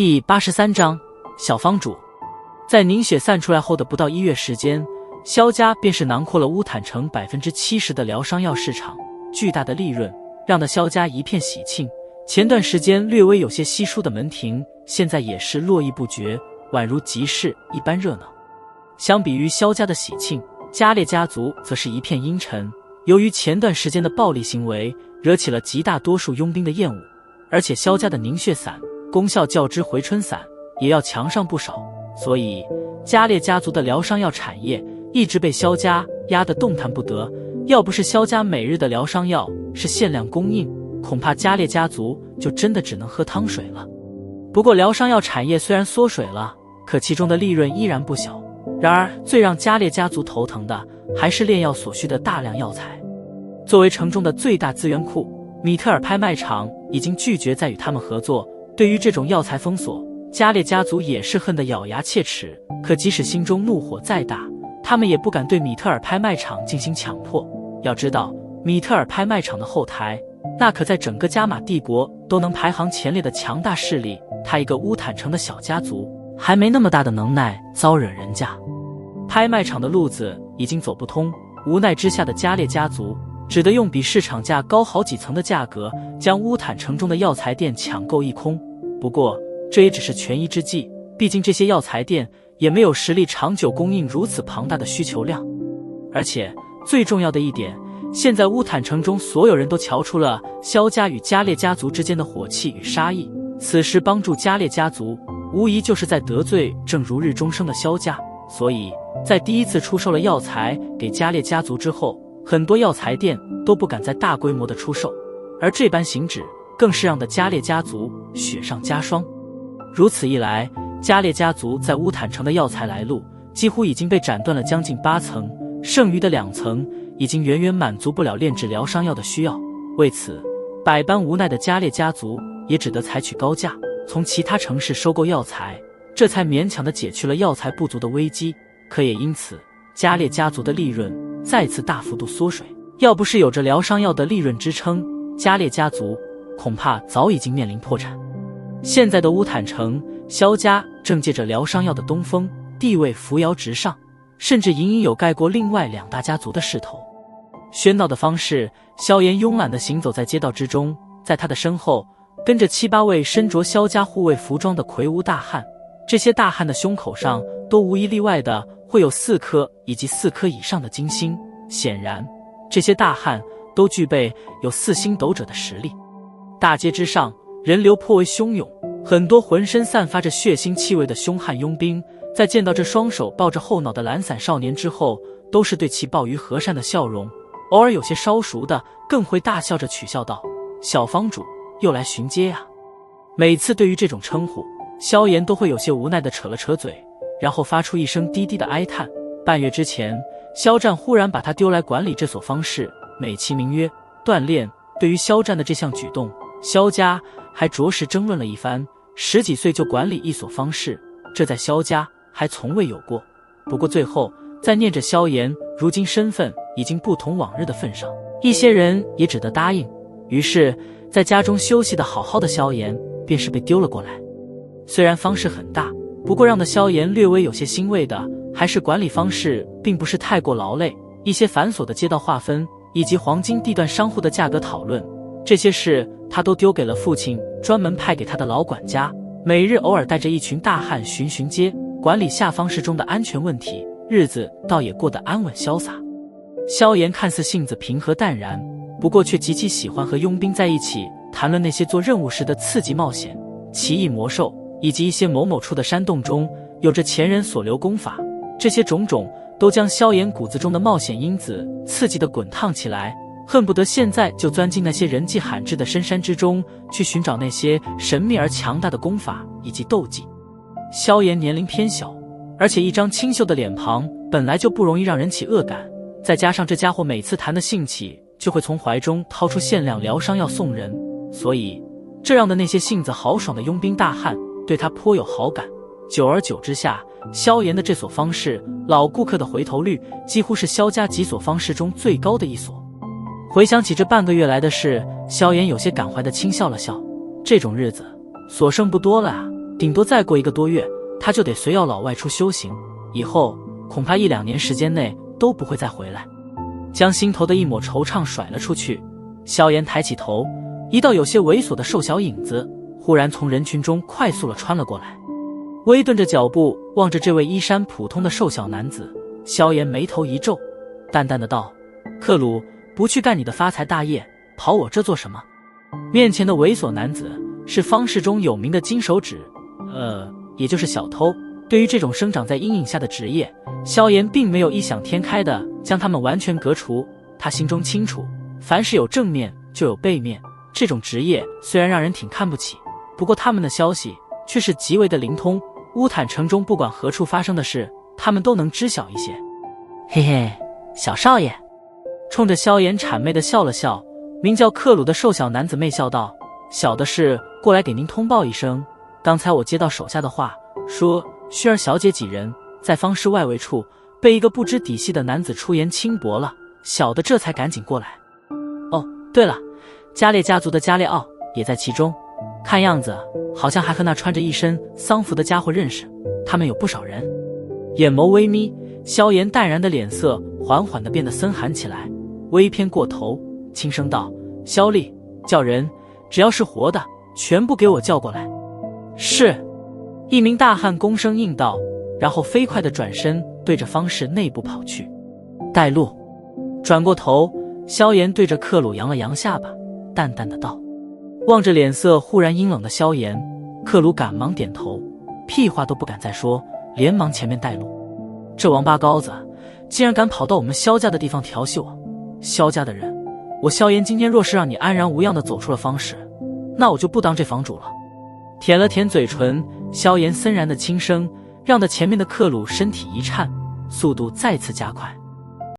第83章小方主。在凝血散出来后的不到1月时间，萧家便是囊括了乌坦城 70% 的疗伤药市场，巨大的利润让得萧家一片喜庆。前段时间略微有些稀疏的门庭，现在也是络绎不绝，宛如集市一般热闹。相比于萧家的喜庆，加列家族则是一片阴沉。由于前段时间的暴力行为惹起了极大多数佣兵的厌恶，而且萧家的凝血散功效较之回春散也要强上不少，所以加列家族的疗伤药产业一直被萧家压得动弹不得。要不是萧家每日的疗伤药是限量供应，恐怕加列家族就真的只能喝汤水了。不过疗伤药产业虽然缩水了，可其中的利润依然不小。然而最让加列家族头疼的还是炼药所需的大量药材。作为城中的最大资源库，米特尔拍卖场已经拒绝再与他们合作。对于这种药材封锁，加列家族也是恨得咬牙切齿，可即使心中怒火再大，他们也不敢对米特尔拍卖场进行强迫。要知道，米特尔拍卖场的后台那可在整个加玛帝国都能排行前列的强大势力，他一个乌坦城的小家族还没那么大的能耐遭惹人家。拍卖场的路子已经走不通，无奈之下的加列家族只得用比市场价高好几层的价格将乌坦城中的药材店抢购一空。不过这也只是权宜之计，毕竟这些药材店也没有实力长久供应如此庞大的需求量。而且最重要的一点，现在乌坦城中所有人都瞧出了萧家与加列家族之间的火气与杀意，此时帮助加列家族无疑就是在得罪正如日中升的萧家。所以在第一次出售了药材给加列家族之后，很多药材店都不敢再大规模的出售，而这般行止更是让的加列家族雪上加霜。如此一来，加列家族在乌坦城的药材来路几乎已经被斩断了将近8层，剩余的2层已经远远满足不了炼制疗伤药的需要。为此，百般无奈的加列家族也只得采取高价从其他城市收购药材，这才勉强地解去了药材不足的危机。可也因此，加列家族的利润再次大幅度缩水。要不是有着疗伤药的利润支撑，加列家族恐怕早已经面临破产。现在的乌坦城，萧家正借着疗伤药的东风，地位扶摇直上，甚至隐隐有盖过另外2大家族的势头。喧闹的方式，萧炎慵懒地行走在街道之中，在他的身后跟着7、8位身着萧家护卫服装的魁梧大汉。这些大汉的胸口上都无一例外的会有4颗以及4颗以上的金星，显然这些大汉都具备有4星斗者的实力。大街之上人流颇为汹涌，很多浑身散发着血腥气味的凶悍佣兵在见到这双手抱着后脑的懒散少年之后，都是对其抱于和善的笑容，偶尔有些稍熟的更会大笑着取笑道：“小方主又来巡街啊。”每次对于这种称呼，萧炎都会有些无奈地扯了扯嘴，然后发出一声低低的哀叹。半月之前，萧战忽然把他丢来管理这所方士，美其名曰锻炼。对于萧战的这项举动，萧家还着实争论了一番。10几岁就管理一所方士，这在萧家还从未有过。不过最后在念着萧炎如今身份已经不同往日的份上，一些人也只得答应。于是在家中休息的好好的萧炎便是被丢了过来。虽然方士很大，不过让的萧炎略微有些欣慰的还是管理方式并不是太过劳累。一些繁琐的街道划分以及黄金地段商户的价格讨论，这些事他都丢给了父亲专门派给他的老管家，每日偶尔带着一群大汉巡街，管理下方士中的安全问题，日子倒也过得安稳潇洒。萧炎看似性子平和淡然，不过却极其喜欢和佣兵在一起谈论那些做任务时的刺激冒险、奇异魔兽，以及一些某某处的山洞中有着前人所留功法。这些种种都将萧炎骨子中的冒险因子刺激得滚烫起来，恨不得现在就钻进那些人迹罕至的深山之中，去寻找那些神秘而强大的功法以及斗技。萧炎年龄偏小，而且一张清秀的脸庞本来就不容易让人起恶感，再加上这家伙每次谈的兴起就会从怀中掏出限量疗伤药送人，所以这让的那些性子豪爽的佣兵大汉对他颇有好感。久而久之下，萧炎的这所方士老顾客的回头率几乎是萧家几所方士中最高的一所。回想起这半个月来的事，萧炎有些感怀地轻笑了笑。这种日子所剩不多了啊，顶多再过1个多月，他就得随药老外出修行，以后恐怕1、2年时间内都不会再回来。将心头的一抹惆怅甩了出去，萧炎抬起头，一道有些猥琐的瘦小影子忽然从人群中快速地穿了过来。微顿着脚步望着这位衣衫普通的瘦小男子，萧炎眉头一皱，淡淡的道：克鲁，不去干你的发财大业，跑我这做什么？面前的猥琐男子是方氏中有名的金手指，也就是小偷。对于这种生长在阴影下的职业，萧炎并没有异想天开的将他们完全革除。他心中清楚，凡是有正面就有背面，这种职业虽然让人挺看不起，不过他们的消息却是极为的灵通，乌坦城中不管何处发生的事，他们都能知晓一些。嘿嘿，小少爷。冲着萧炎谄媚的笑了笑，名叫克鲁的瘦小男子媚笑道：小的是过来给您通报一声，刚才我接到手下的话，说薰儿小姐几人在方氏外围处被一个不知底细的男子出言轻薄了，小的这才赶紧过来。哦，对了，加列家族的加列奥也在其中，看样子好像还和那穿着一身丧服的家伙认识，他们有不少人。眼眸微眯，萧炎淡然的脸色缓缓地变得森寒起来，微偏过头，轻声道：萧厉，叫人只要是活的全部给我叫过来。是。一名大汉躬声应道，然后飞快地转身对着方氏内部跑去。带路。转过头，萧炎对着克鲁扬了扬下巴，淡淡的道。望着脸色忽然阴冷的萧炎，克鲁赶忙点头，屁话都不敢再说，连忙前面带路。这王八羔子竟然敢跑到我们萧家的地方调戏我，萧家的人，我萧炎今天若是让你安然无恙地走出了方氏，那我就不当这房主了。舔了舔嘴唇，萧炎森然的轻声让得前面的克鲁身体一颤，速度再次加快。